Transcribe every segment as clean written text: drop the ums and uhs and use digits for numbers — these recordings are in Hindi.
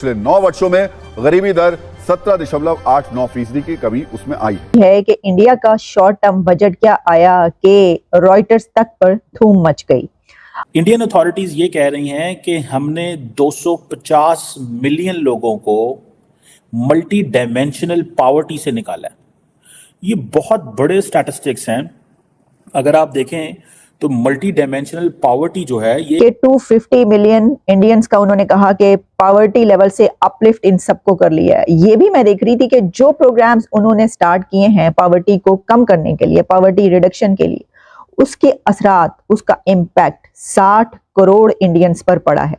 पिछले 9 वर्षों में गरीबी दर 17.89% की कमी उसमें आई है कि इंडिया का शॉर्ट टर्म बजट क्या आया कि रॉयटर्स तक पर धूम मच गई। इंडियन अथॉरिटीज ये कह रही हैं कि हमने 250 मिलियन लोगों को मल्टी डायमेंशनल पॉवर्टी से निकाला है। ये बहुत बड़े स्टैटिस्टिक्स हैं। अगर आप देखें तो मल्टी डायमेंशनल पॉवर्टी जो है ये 250 मिलियन इंडियंस का उन्होंने कहा कि पॉवर्टी लेवल से अपलिफ्ट इन सबको कर लिया है। ये भी मैं देख रही थी कि जो प्रोग्राम्स उन्होंने स्टार्ट किए हैं पॉवर्टी को कम करने के लिए, पॉवर्टी रिडक्शन के लिए, उसके असरात, उसका इम्पैक्ट 60 करोड़ इंडियंस पर पड़ा है।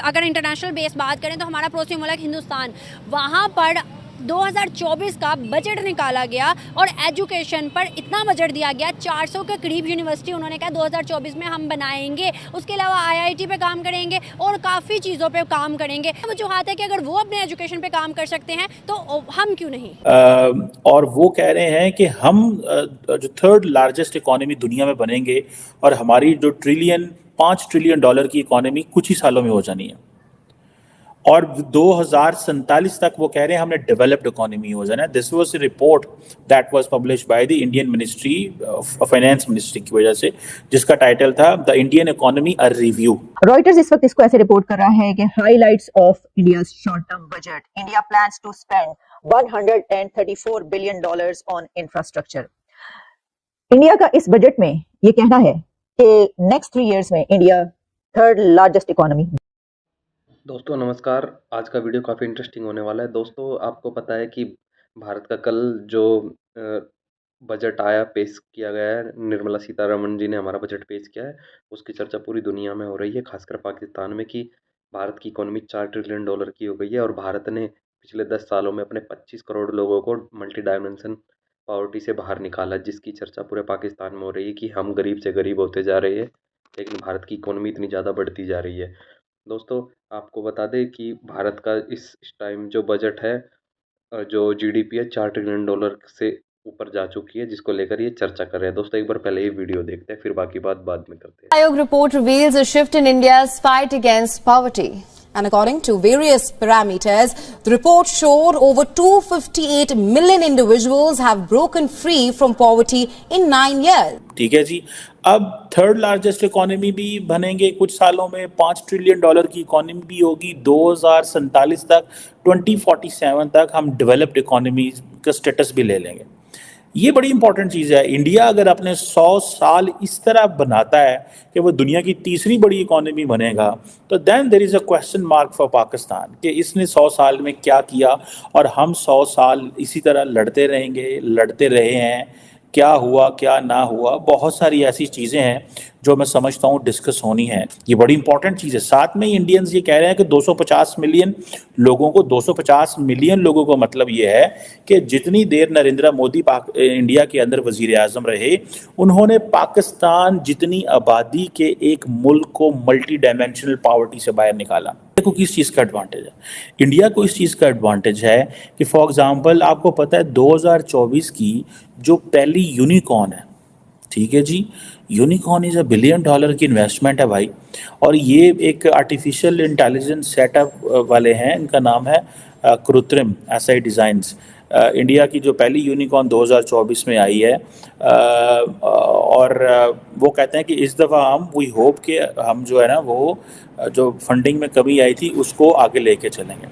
अगर इंटरनेशनल बेस बात करें तो हमारा पड़ोसी मुल्क हिंदुस्तान, वहाँ पर 2024 का बजट निकाला गया और एजुकेशन पर इतना बजट दिया गया, 400 के करीब यूनिवर्सिटी उन्होंने कहा 2024 में हम बनाएंगे। उसके अलावा आईआईटी पे काम करेंगे और काफ़ी चीज़ों पे काम करेंगे। वजूहत है कि अगर वो अपने एजुकेशन पे काम कर सकते हैं तो हम क्यों नहीं। और वो कह रहे हैं कि हम जो थर्ड लार्जेस्ट इकोनॉमी दुनिया में बनेंगे और हमारी जो 5 ट्रिलियन डॉलर की इकोनॉमी कुछ ही सालों में हो जानी है। और 2047 तक वो कह रहे हैं हमने डेवलप्ड इकोनॉमी हो जाना है। This was a report that was published by the Indian ministry of finance ministry की वजह से, जिसका टाइटल था the Indian economy a review. Reuters इस वक्त इसको ऐसे रिपोर्ट कर रहा है कि highlights of India's short term budget, India plans to spend $134 billion on infrastructure. India का इस बजट में ये कहना है कि नेक्स्ट 3 इयर्स में इंडिया थर्ड लार्जेस्ट इकोनॉमी। दोस्तों नमस्कार। आज का वीडियो काफ़ी इंटरेस्टिंग होने वाला है। दोस्तों आपको पता है कि भारत का कल जो बजट आया, पेश किया गया है, निर्मला सीतारमण जी ने हमारा बजट पेश किया है, उसकी चर्चा पूरी दुनिया में हो रही है, खासकर पाकिस्तान में, कि भारत की इकोनॉमी 4 ट्रिलियन डॉलर की हो गई है और भारत ने पिछले 10 सालों में अपने 25 करोड़ लोगों को मल्टी डायमेंशन पॉवर्टी से बाहर निकाला, जिसकी चर्चा पूरे पाकिस्तान में हो रही है कि हम गरीब से गरीब होते जा रहे हैं, लेकिन भारत की इकोनॉमी इतनी ज़्यादा बढ़ती जा रही है। दोस्तों आपको बता दें कि भारत का इस टाइम जो बजट है, जो जीडीपी है, 4 ट्रिलियन डॉलर से ऊपर जा चुकी है, जिसको लेकर ये चर्चा कर रहे हैं। दोस्तों एक बार पहले ये वीडियो देखते हैं, फिर बाकी बात बाद में करते हैं। Ayog report reveals a shift in India's fight against poverty. And according to various parameters, the report showed over 258 million individuals have broken free from poverty in 9 years. ठीक है जी। अब थर्ड लार्जेस्ट इकोनॉमी भी बनेंगे कुछ सालों में, 5 ट्रिलियन डॉलर की इकोनॉमी भी होगी 2047 तक, 2047 तक हम डेवलप्ड इकोनॉमी का स्टेटस भी ले लेंगे। ये बड़ी इंपॉर्टेंट चीज़ है। इंडिया अगर अपने 100 साल इस तरह बनाता है कि वो दुनिया की तीसरी बड़ी इकोनॉमी बनेगा, तो then there is a question mark for Pakistan कि इसने 100 साल में क्या किया और हम 100 साल इसी तरह लड़ते रहेंगे, लड़ते रहे हैं, क्या हुआ क्या ना हुआ। बहुत सारी ऐसी चीज़ें हैं जो मैं समझता हूँ डिस्कस होनी है। ये बड़ी इंपॉर्टेंट चीज़ है। साथ में इंडियंस ये कह रहे हैं कि 250 मिलियन लोगों को, 250 मिलियन लोगों को मतलब ये है कि जितनी देर नरेंद्र मोदी इंडिया के अंदर वजीर आज़म रहे, उन्होंने पाकिस्तान जितनी आबादी के एक मुल्क को मल्टी डायमेंशनल पॉवर्टी से बाहर निकाला। को किस चीज़ का एडवांटेज है? इंडिया को इस चीज़ का एडवांटेज है कि फॉर एग्जांपल आपको पता है 2024 की जो पहली यूनिकॉर्न है, ठीक है जी, यूनिकॉर्न इज़ $1 बिलियन की इन्वेस्टमेंट है भाई। और ये एक आर्टिफिशियल इंटेलिजेंस सेटअप वाले हैं, इनका नाम है कृत्रिम SI डिज़ाइंस। इंडिया की जो पहली यूनिकॉर्न 2024 में आई है, और वो कहते हैं कि इस दफ़ा हम वी होप कि हम जो है ना वो जो फंडिंग में कमी आई थी उसको आगे लेके चलेंगे।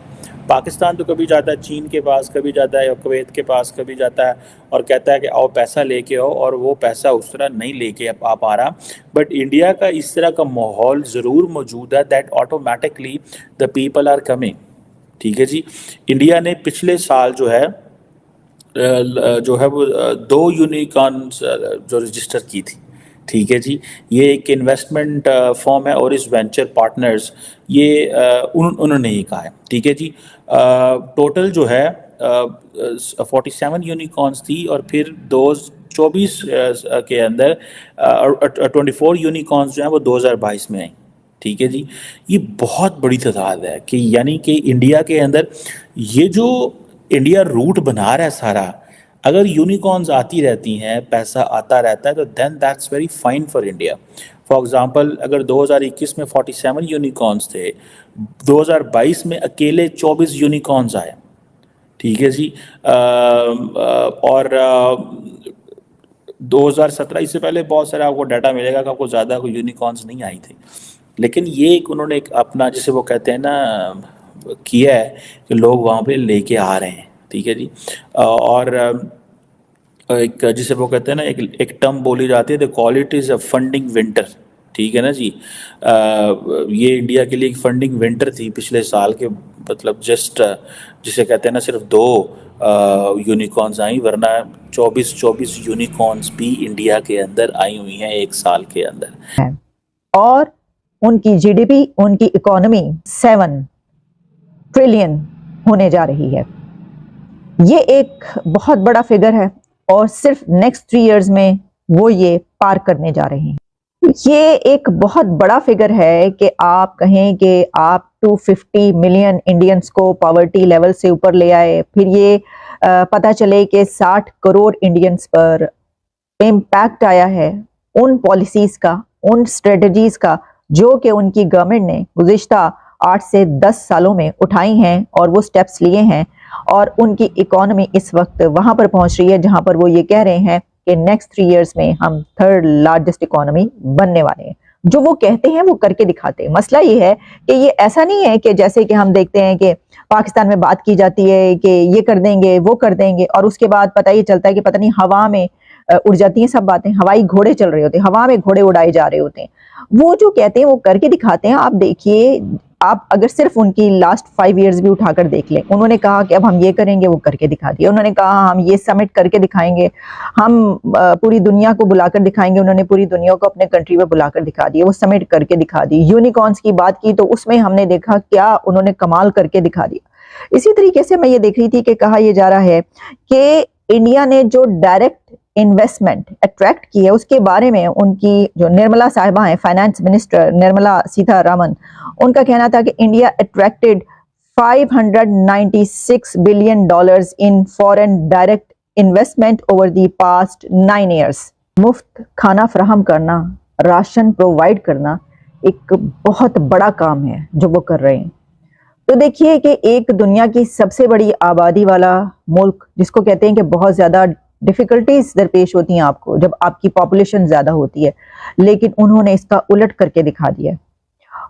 पाकिस्तान तो कभी जाता है चीन के पास, कभी जाता है कुवैत के पास, कभी जाता है और कहता है कि आओ पैसा लेके आओ, और वो पैसा उस तरह नहीं लेके आ पा रहा। बट इंडिया का इस तरह का माहौल ज़रूर मौजूद है that automatically the people are coming. ठीक है जी। इंडिया ने पिछले साल जो है वो 2 यूनिकॉर्न्स जो रजिस्टर की थी, ठीक है जी। ये एक इन्वेस्टमेंट फॉर्म है और इस वेंचर पार्टनर्स ये उन्होंने ही कहा है, ठीक है जी। टोटल जो है 47 यूनिकॉर्न्स थी और फिर 2024 के अंदर 24 यूनिकॉर्न्स जो हैं वो 2022 में आई, ठीक है जी। ये बहुत बड़ी तादाद है कि यानी कि इंडिया के अंदर ये जो इंडिया रूट बना रहा है सारा, अगर यूनिकॉर्न्स आती रहती हैं, पैसा आता रहता है, तो then that's very fine for India. For example अगर 2021 में 47 यूनिकॉर्न्स थे, 2022 में अकेले 24 यूनिकॉर्न्स आए। ठीक है जी। और 2017 इससे पहले बहुत सारे आपको डाटा मिलेगा कि आपको ज़्यादा कोई यूनिकॉर्न्स नहीं आई थी, लेकिन ये एक उन्होंने एक अपना जिसे वो कहते हैं ना किया है कि लोग वहाँ पे लेके आ रहे हैं। ठीक है जी। और एक जिसे वो कहते हैं ना एक टर्म बोली जाती है, the quality is a funding winter. ठीक है ना जी। ये इंडिया के लिए एक फंडिंग विंटर थी पिछले साल के, मतलब जस्ट जिसे कहते हैं ना सिर्फ 2 यूनिकॉर्न्स आई, वरना 24 यूनिकॉर्न्स भी इंडिया के अंदर आई हुई हैं एक साल के अंदर। और उनकी जीडीपी, उनकी इकोनॉमी 7 ट्रिलियन होने जा रही है। ये एक बहुत बड़ा फिगर है और सिर्फ नेक्स्ट 3 इयर्स में वो ये पार करने जा रहे हैं। ये एक बहुत बड़ा फिगर है कि आप कहें कि आप 250 मिलियन इंडियंस को पॉवर्टी लेवल से ऊपर ले आए, फिर ये पता चले कि 60 करोड़ इंडियंस पर इम्पैक्ट आया है उन पॉलिसीज का, उन स्ट्रेटजीज का जो कि उनकी गवर्नमेंट ने गुज़िश्ता 8 से 10 सालों में उठाई हैं और वो स्टेप्स लिए हैं, और उनकी इकोनॉमी इस वक्त वहां पर पहुंच रही है जहां पर वो ये कह रहे हैं कि नेक्स्ट 3 इयर्स में हम 3rd लार्जेस्ट इकोनॉमी बनने वाले हैं। जो वो कहते हैं वो करके दिखाते हैं। मसला ये है कि ये ऐसा नहीं है कि जैसे कि हम देखते हैं कि पाकिस्तान में बात की जाती है कि ये कर देंगे वो कर देंगे, और उसके बाद पता ये चलता है कि पता नहीं हवा में उड़ जाती हैं सब बातें, हवाई घोड़े चल रहे होते हैं, हवा में घोड़े उड़ाए जा रहे होते हैं। वो जो कहते हैं वो करके दिखाते हैं। आप देखिए, आप अगर सिर्फ उनकी लास्ट 5 इयर्स भी उठाकर देख लें, उन्होंने कहा कि अब हम ये करेंगे, वो करके दिखा दिया। उन्होंने कहा हम ये समिट करके दिखाएंगे, हम पूरी दुनिया को बुलाकर दिखाएंगे, उन्होंने पूरी दुनिया को अपने कंट्री में बुलाकर दिखा दिया, वो समिट करके दिखा दी। यूनिकॉर्न्स की बात की तो उसमें हमने देखा क्या उन्होंने कमाल करके दिखा दिया। इसी तरीके से मैं ये देख रही थी कि कहा यह जा रहा है कि इंडिया ने जो डायरेक्ट इन्वेस्टमेंट अट्रैक्ट की है उसके बारे में उनकी जो निर्मला साहिबा हैं, फाइनेंस मिनिस्टर निर्मला सीतारमन, उनका कहना था कि India attracted $596 billion in foreign direct investment over the past 9 years. मुफ्त खाना फराहम करना, राशन प्रोवाइड करना एक बहुत बड़ा काम है जो वो कर रहे हैं। तो देखिए कि एक दुनिया की सबसे बड़ी आबादी वाला मुल्क, जिसको कहते हैं कि बहुत ज़्यादा डिफ़िकल्टीज दरपेश होती हैं आपको जब आपकी पॉपुलेशन ज़्यादा होती है, लेकिन उन्होंने इसका उलट करके दिखा दिया।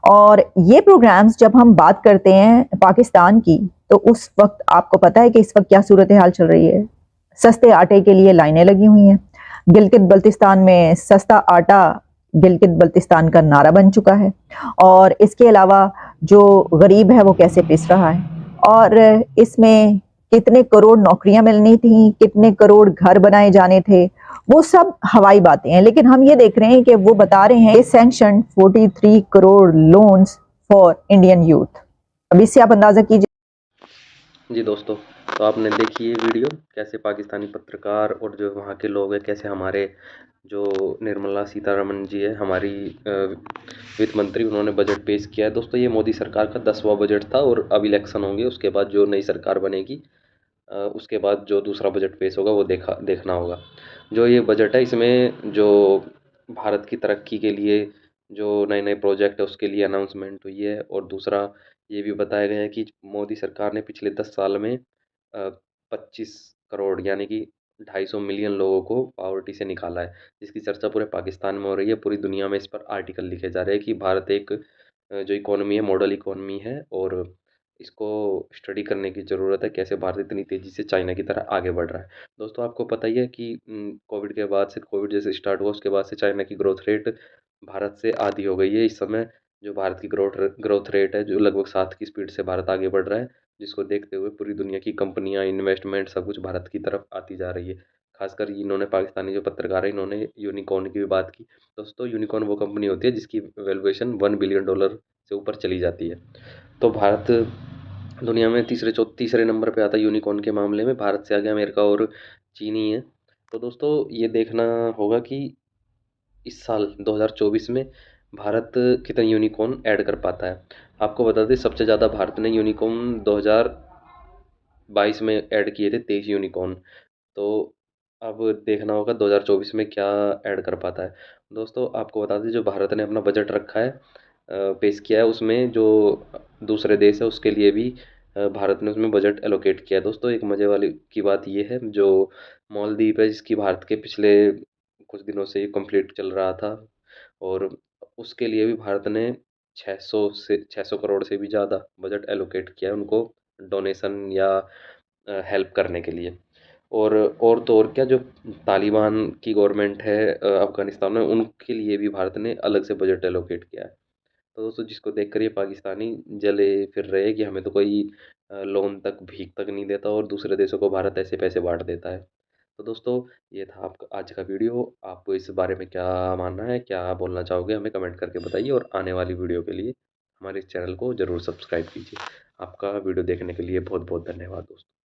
और ये प्रोग्राम्स जब हम बात करते हैं पाकिस्तान की, तो उस वक्त आपको पता है कि इस वक्त क्या सूरत हाल चल रही है। सस्ते आटे के लिए लाइनें लगी हुई हैं। गिलगित बल्तिस्तान में सस्ता आटा गिलगित बल्तिस्तान का नारा बन चुका है, और इसके अलावा जो गरीब है वो कैसे पिस रहा है। और इसमें कितने करोड़ नौकरियां मिलनी थी, कितने करोड़ घर बनाए जाने थे, वो सब हवाई बातें हैं। लेकिन हम ये देख रहे हैं कि वो बता रहे हैं sanction 43 crore loans for Indian youth. अब इससे आप अंदाजा कीजिए। जी दोस्तों, तो आपने देखी ये वीडियो, कैसे पाकिस्तानी पत्रकार और जो वहाँ के लोग हैं, कैसे हमारे जो निर्मला सीतारमण जी है, हमारी वित्त मंत्री, उन्होंने बजट पेश किया है। दोस्तों ये मोदी सरकार का 10वां बजट था, और अब इलेक्शन होंगे, उसके बाद जो नई सरकार बनेगी उसके बाद जो दूसरा बजट पेश होगा वो देखना होगा। जो ये बजट है, इसमें जो भारत की तरक्की के लिए जो नए नए प्रोजेक्ट है उसके लिए अनाउंसमेंट हुई है, और दूसरा ये भी बताया गया है कि मोदी सरकार ने पिछले 10 साल में 25 करोड़ यानी कि 250 मिलियन लोगों को पॉवर्टी से निकाला है, जिसकी चर्चा पूरे पाकिस्तान में हो रही है। पूरी दुनिया में इस पर आर्टिकल लिखे जा रहे हैं कि भारत एक जो इकोनॉमी है मॉडल इकोनॉमी है, और इसको स्टडी करने की ज़रूरत है, कैसे भारत इतनी तेज़ी से चाइना की तरह आगे बढ़ रहा है। दोस्तों आपको पता ही है कि कोविड के बाद से, कोविड जैसे स्टार्ट हुआ उसके बाद से चाइना की ग्रोथ रेट भारत से आधी हो गई है। इस समय जो भारत की ग्रोथ रेट है, जो लगभग 7 की स्पीड से भारत आगे बढ़ रहा है, जिसको देखते हुए पूरी दुनिया की कंपनियां, इन्वेस्टमेंट सब कुछ भारत की तरफ आती जा रही है। खासकर इन्होंने, पाकिस्तानी जो पत्रकार है, इन्होंने यूनिकॉर्न की भी बात की। दोस्तों यूनिकॉर्न वो कंपनी होती है जिसकी वैल्यूएशन $1 बिलियन से ऊपर चली जाती है। तो भारत दुनिया में तीसरे नंबर पे आता है यूनिकॉर्न के मामले में। भारत से आगे अमेरिका और चीन ही है। तो दोस्तों ये देखना होगा कि इस साल 2024 में भारत कितने यूनिकॉर्न ऐड कर पाता है। आपको बता दें सबसे ज़्यादा भारत ने यूनिकॉर्न 2022 में ऐड किए थे, 23 यूनिकॉर्न। तो अब देखना होगा 2024 में क्या ऐड कर पाता है। दोस्तों आपको बता दें, जो भारत ने अपना बजट रखा है, पेश किया है, उसमें जो दूसरे देश है उसके लिए भी भारत ने उसमें बजट एलोकेट किया है। दोस्तों एक मज़े वाली की बात ये है, जो मालदीव है जिसकी भारत के पिछले कुछ दिनों से ये कंप्लीट चल रहा था, और उसके लिए भी भारत ने 600 करोड़ से भी ज़्यादा बजट एलोकेट किया है उनको, डोनेशन या हेल्प करने के लिए। और तो और क्या, जो तालिबान की गवर्नमेंट है अफ़गानिस्तान में, उनके लिए भी भारत ने अलग से बजट एलोकेट किया है। तो दोस्तों जिसको देखकर ये पाकिस्तानी जले फिर रहे हैं कि हमें तो कोई लोन तक, भीख तक नहीं देता, और दूसरे देशों को भारत ऐसे पैसे बाँट देता है। तो दोस्तों ये था आपका आज का वीडियो। आपको इस बारे में क्या मानना है, क्या बोलना चाहोगे, हमें कमेंट करके बताइए, और आने वाली वीडियो के लिए हमारे इस चैनल को ज़रूर सब्सक्राइब कीजिए। आपका वीडियो देखने के लिए बहुत बहुत धन्यवाद दोस्तों।